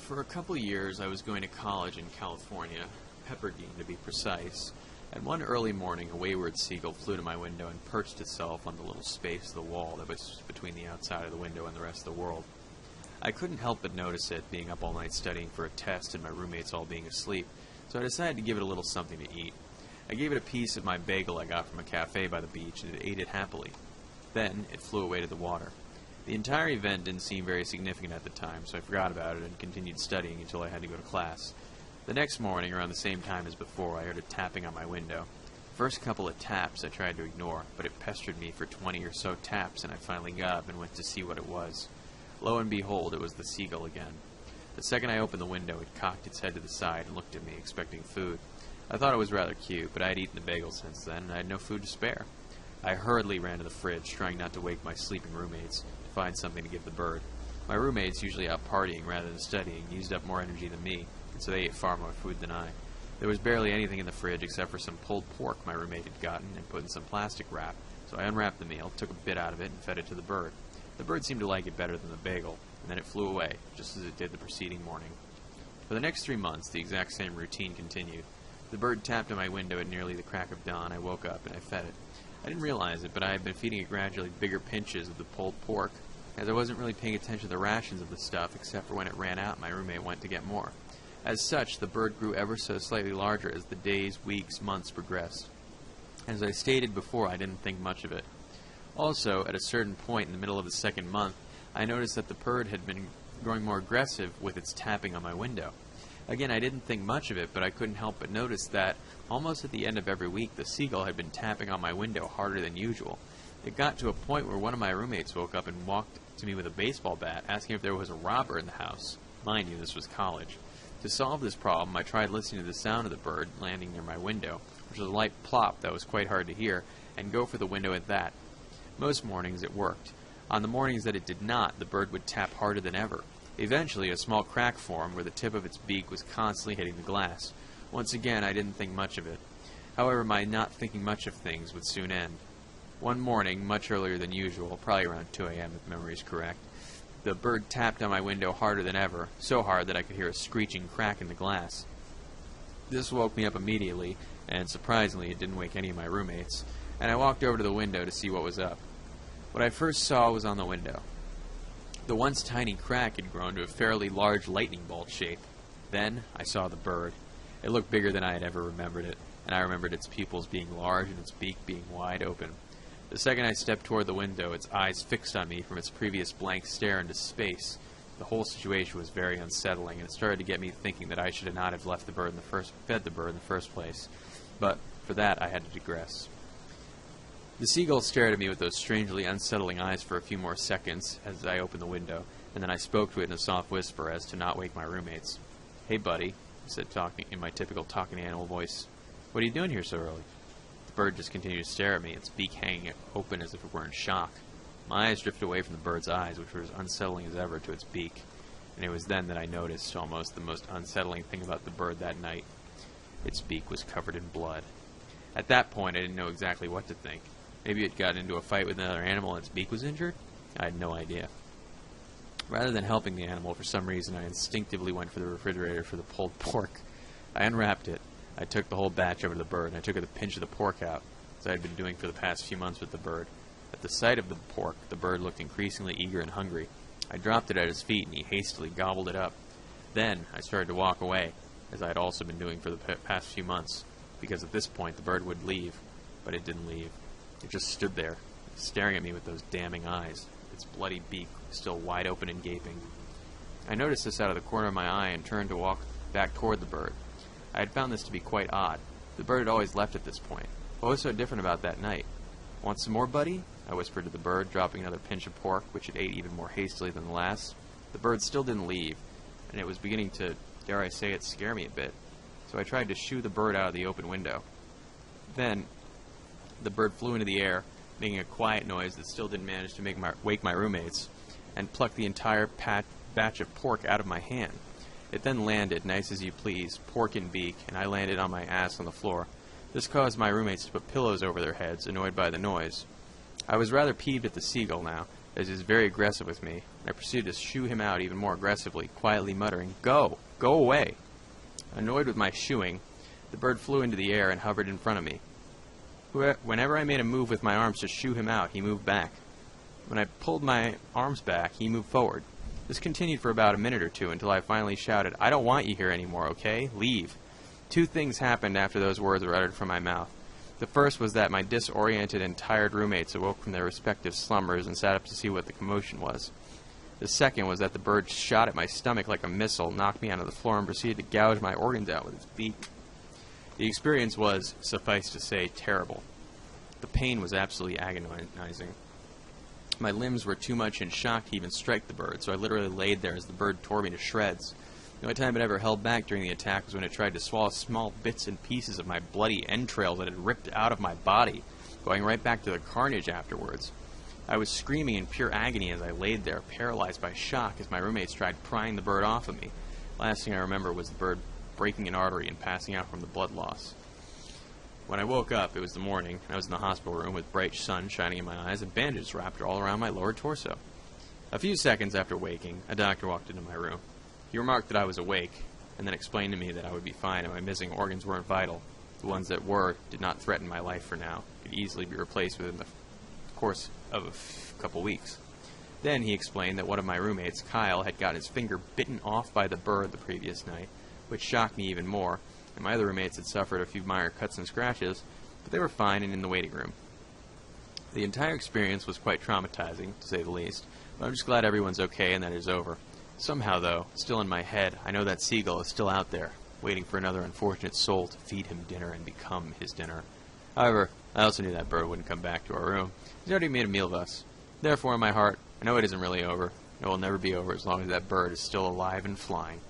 For a couple years, I was going to college in California, Pepperdine to be precise, and one early morning a wayward seagull flew to my window and perched itself on the little space of the wall that was between the outside of the window and the rest of the world. I couldn't help but notice it, being up all night studying for a test and my roommates all being asleep, so I decided to give it a little something to eat. I gave it a piece of my bagel I got from a cafe by the beach, and it ate it happily. Then it flew away to the water. The entire event didn't seem very significant at the time, so I forgot about it and continued studying until I had to go to class. The next morning, around the same time as before, I heard a tapping on my window. The first couple of taps I tried to ignore, but it pestered me for 20 or so taps, and I finally got up and went to see what it was. Lo and behold, it was the seagull again. The second I opened the window, it cocked its head to the side and looked at me, expecting food. I thought it was rather cute, but I had eaten the bagel since then, and I had no food to spare. I hurriedly ran to the fridge, trying not to wake my sleeping roommates, to find something to give the bird. My roommates, usually out partying rather than studying, used up more energy than me, and so they ate far more food than I. There was barely anything in the fridge except for some pulled pork my roommate had gotten and put in some plastic wrap, so I unwrapped the meal, took a bit out of it, and fed it to the bird. The bird seemed to like it better than the bagel, and then it flew away, just as it did the preceding morning. For the next 3 months, the exact same routine continued. The bird tapped on my window at nearly the crack of dawn. I woke up and I fed it. I didn't realize it, but I had been feeding it gradually bigger pinches of the pulled pork, as I wasn't really paying attention to the rations of the stuff, except for when it ran out my roommate went to get more. As such, the bird grew ever so slightly larger as the days, weeks, months progressed. As I stated before, I didn't think much of it. Also, at a certain point in the middle of the second month, I noticed that the bird had been growing more aggressive with its tapping on my window. Again, I didn't think much of it, but I couldn't help but notice that, almost at the end of every week, the seagull had been tapping on my window harder than usual. It got to a point where one of my roommates woke up and walked to me with a baseball bat, asking if there was a robber in the house. Mind you, this was college. To solve this problem, I tried listening to the sound of the bird landing near my window, which was a light plop that was quite hard to hear, and go for the window at that. Most mornings it worked. On the mornings that it did not, the bird would tap harder than ever. Eventually, a small crack formed where the tip of its beak was constantly hitting the glass. Once again, I didn't think much of it. However, my not thinking much of things would soon end. One morning, much earlier than usual, probably around 2 a.m. if memory is correct, the bird tapped on my window harder than ever, so hard that I could hear a screeching crack in the glass. This woke me up immediately, and surprisingly, it didn't wake any of my roommates, and I walked over to the window to see what was up. What I first saw was on the window. The once tiny crack had grown to a fairly large lightning bolt shape. Then I saw the bird. It looked bigger than I had ever remembered it, and I remembered its pupils being large and its beak being wide open. The second I stepped toward the window, its eyes fixed on me from its previous blank stare into space. The whole situation was very unsettling, and it started to get me thinking that I should not have fed the bird in the first place. But for that, I had to digress. The seagull stared at me with those strangely unsettling eyes for a few more seconds as I opened the window, and then I spoke to it in a soft whisper as to not wake my roommates. "Hey, buddy," I said, talking in my typical talking animal voice. "What are you doing here so early?" The bird just continued to stare at me, its beak hanging open as if it were in shock. My eyes drifted away from the bird's eyes, which were as unsettling as ever, to its beak, and it was then that I noticed almost the most unsettling thing about the bird that night. Its beak was covered in blood. At that point, I didn't know exactly what to think. Maybe it got into a fight with another animal and its beak was injured? I had no idea. Rather than helping the animal, for some reason, I instinctively went for the refrigerator for the pulled pork. I unwrapped it. I took the whole batch over to the bird, and I took a pinch of the pork out, as I had been doing for the past few months with the bird. At the sight of the pork, the bird looked increasingly eager and hungry. I dropped it at his feet, and he hastily gobbled it up. Then I started to walk away, as I had also been doing for the past few months, because at this point the bird would leave, but it didn't leave. It just stood there, staring at me with those damning eyes, its bloody beak still wide open and gaping. I noticed this out of the corner of my eye and turned to walk back toward the bird. I had found this to be quite odd. The bird had always left at this point. What was so different about that night? "Want some more, buddy?" I whispered to the bird, dropping another pinch of pork, which it ate even more hastily than the last. The bird still didn't leave, and it was beginning to, dare I say it, scare me a bit. So I tried to shoo the bird out of the open window. Then the bird flew into the air, making a quiet noise that still didn't manage to wake my roommates, and plucked the entire batch of pork out of my hand. It then landed, nice as you please, pork in beak, and I landed on my ass on the floor. This caused my roommates to put pillows over their heads, annoyed by the noise. I was rather peeved at the seagull now, as he was very aggressive with me, and I proceeded to shoo him out even more aggressively, quietly muttering, "Go! Go away!" Annoyed with my shooing, the bird flew into the air and hovered in front of me. Whenever I made a move with my arms to shoo him out, he moved back. When I pulled my arms back, he moved forward. This continued for about a minute or two until I finally shouted, "I don't want you here anymore, okay? Leave." Two things happened after those words were uttered from my mouth. The first was that my disoriented and tired roommates awoke from their respective slumbers and sat up to see what the commotion was. The second was that the bird shot at my stomach like a missile, knocked me onto the floor, and proceeded to gouge my organs out with its beak. The experience was, suffice to say, terrible. The pain was absolutely agonizing. My limbs were too much in shock to even strike the bird, so I literally laid there as the bird tore me to shreds. The only time it ever held back during the attack was when it tried to swallow small bits and pieces of my bloody entrails that had ripped out of my body, going right back to the carnage afterwards. I was screaming in pure agony as I laid there, paralyzed by shock as my roommates tried prying the bird off of me. Last thing I remember was the bird breaking an artery and passing out from the blood loss. When I woke up, it was the morning, and I was in the hospital room with bright sun shining in my eyes and bandages wrapped all around my lower torso. A few seconds after waking, a doctor walked into my room. He remarked that I was awake, and then explained to me that I would be fine and my missing organs weren't vital. The ones that were did not threaten my life for now, could easily be replaced within the course of a couple weeks. Then he explained that one of my roommates, Kyle, had gotten his finger bitten off by the bird the previous night, which shocked me even more, and my other roommates had suffered a few minor cuts and scratches, but they were fine and in the waiting room. The entire experience was quite traumatizing, to say the least, but I'm just glad everyone's okay and that it is over. Somehow, though, still in my head, I know that seagull is still out there, waiting for another unfortunate soul to feed him dinner and become his dinner. However, I also knew that bird wouldn't come back to our room. He's already made a meal of us. Therefore, in my heart, I know it isn't really over. It will never be over as long as that bird is still alive and flying.